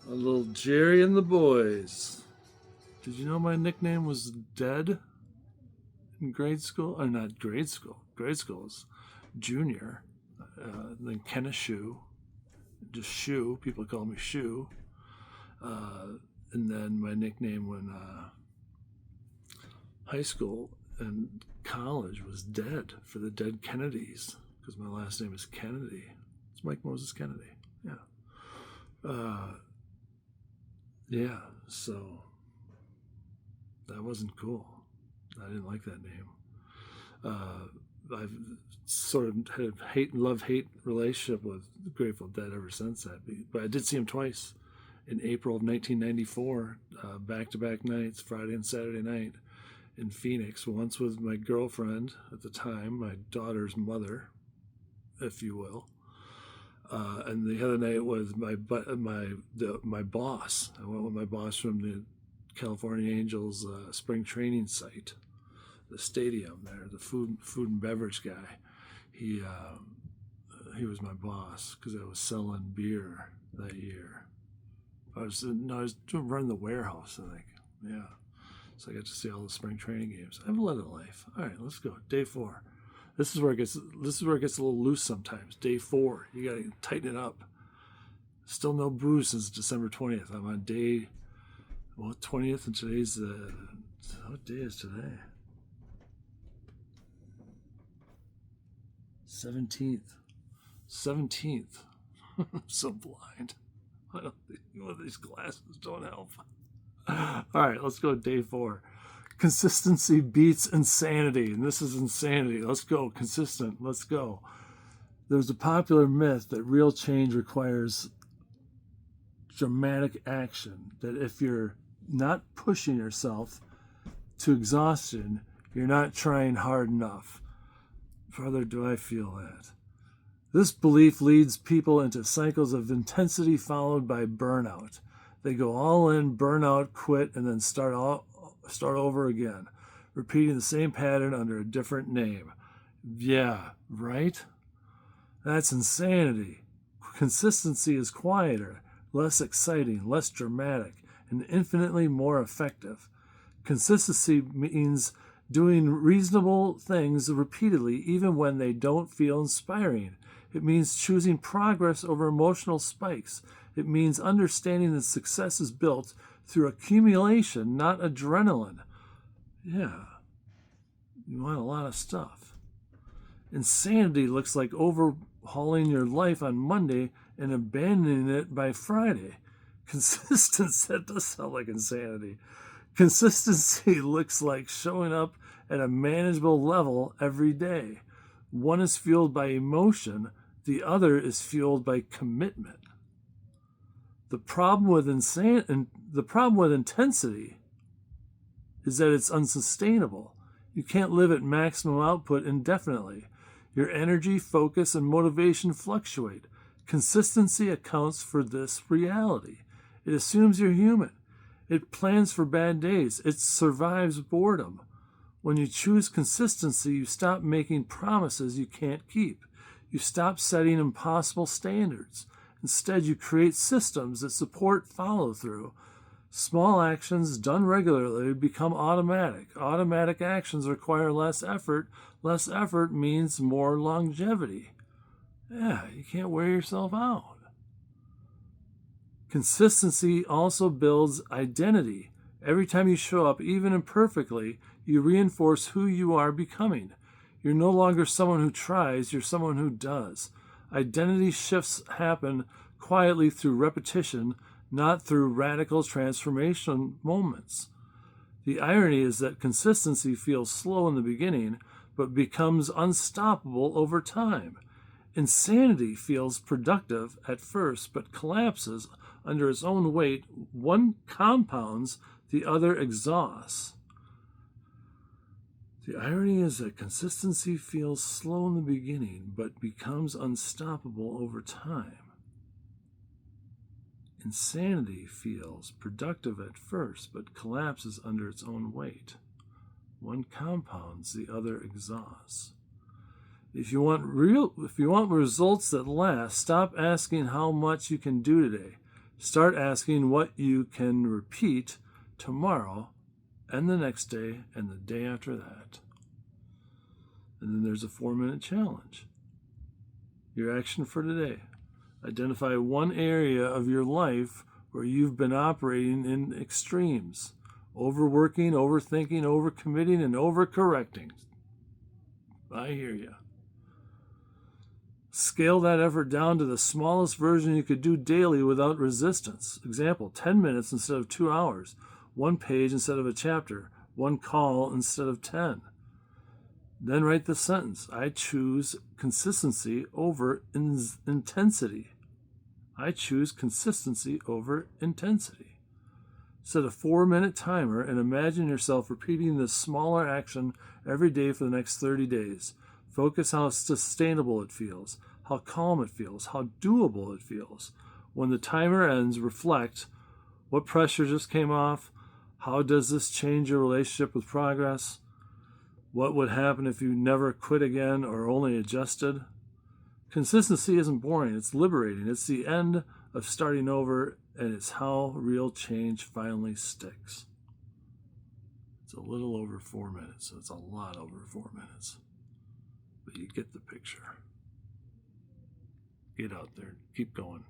A little Jerry and the boys. Did you know my nickname was Dead in grade school? Or not grade school. Grade school was junior. Then Kenneth Shoe. Just Shoe. People call me Shoe. And then my nickname when high school and college was Dead for the Dead Kennedys because my last name is Kennedy. It's Mike Moses Kennedy. Yeah, so that wasn't cool. I didn't like that name. I've sort of had a love-hate relationship with Grateful Dead ever since that. But I did see them twice in April of 1994, back-to-back nights, Friday and Saturday night in Phoenix. Once with my girlfriend at the time, my daughter's mother, if you will. And the other night was my boss. I went with my boss from the California Angels spring training site, the stadium there, the food and beverage guy. He was my boss because I was selling beer that year. I was running the warehouse, I think. Yeah, so I got to see all the spring training games. I have a lot of life. All right, let's go. Day 4. This is where it gets a little loose sometimes. Day 4, you gotta tighten it up. Still no booze since December 20th. I'm on day 20th, and today's what day is today? 17th. I'm so blind. I don't think these glasses don't help. All right, let's go. Day 4. Consistency beats insanity, and this is insanity. Let's go. Consistent. Let's go. There's a popular myth that real change requires dramatic action, that if you're not pushing yourself to exhaustion, you're not trying hard enough. Brother, do I feel that. This belief leads people into cycles of intensity followed by burnout. They go all in, burn out, quit, and then start over again, repeating the same pattern under a different name. Yeah, right? That's insanity. Consistency is quieter, less exciting, less dramatic, and infinitely more effective. Consistency means doing reasonable things repeatedly even when they don't feel inspiring. It means choosing progress over emotional spikes. It means understanding that success is built through accumulation, not adrenaline. Yeah, you want a lot of stuff. Insanity looks like overhauling your life on Monday and abandoning it by Friday. Consistency, that does sound like insanity. Consistency looks like showing up at a manageable level every day. One is fueled by emotion, the other is fueled by commitment. The problem with intensity is that it's unsustainable. You can't live at maximum output indefinitely. Your energy, focus, and motivation fluctuate. Consistency accounts for this reality. It assumes you're human. It plans for bad days. It survives boredom. When you choose consistency, you stop making promises you can't keep. You stop setting impossible standards. Instead, you create systems that support follow-through. Small actions done regularly become automatic. Automatic actions require less effort. Less effort means more longevity. Yeah, you can't wear yourself out. Consistency also builds identity. Every time you show up, even imperfectly, you reinforce who you are becoming. You're no longer someone who tries, you're someone who does. Identity shifts happen quietly through repetition, not through radical transformation moments. The irony is that consistency feels slow in the beginning, but becomes unstoppable over time. Insanity feels productive at first, but collapses under its own weight. One compounds, the other exhausts. The irony is that consistency feels slow in the beginning, but becomes unstoppable over time. Insanity feels productive at first, but collapses under its own weight. One compounds, the other exhausts. If you want results that last, stop asking how much you can do today. Start asking what you can repeat tomorrow and the next day and the day after that. And then there's a 4-minute challenge. Your action for today. Identify one area of your life where you've been operating in extremes. Overworking, overthinking, overcommitting, and overcorrecting. I hear you. Scale that effort down to the smallest version you could do daily without resistance. Example, 10 minutes instead of 2 hours. 1 page instead of a chapter. 1 call instead of 10. Then write the sentence, I choose consistency over intensity. I choose consistency over intensity. Set a 4-minute timer and imagine yourself repeating this smaller action every day for the next 30 days. Focus how sustainable it feels, how calm it feels, how doable it feels. When the timer ends, reflect, what pressure just came off? How does this change your relationship with progress? What would happen if you never quit again or only adjusted? Consistency isn't boring, it's liberating. It's the end of starting over, and it's how real change finally sticks. It's a little over 4 minutes, so it's a lot over 4 minutes. But you get the picture. Get out there, keep going.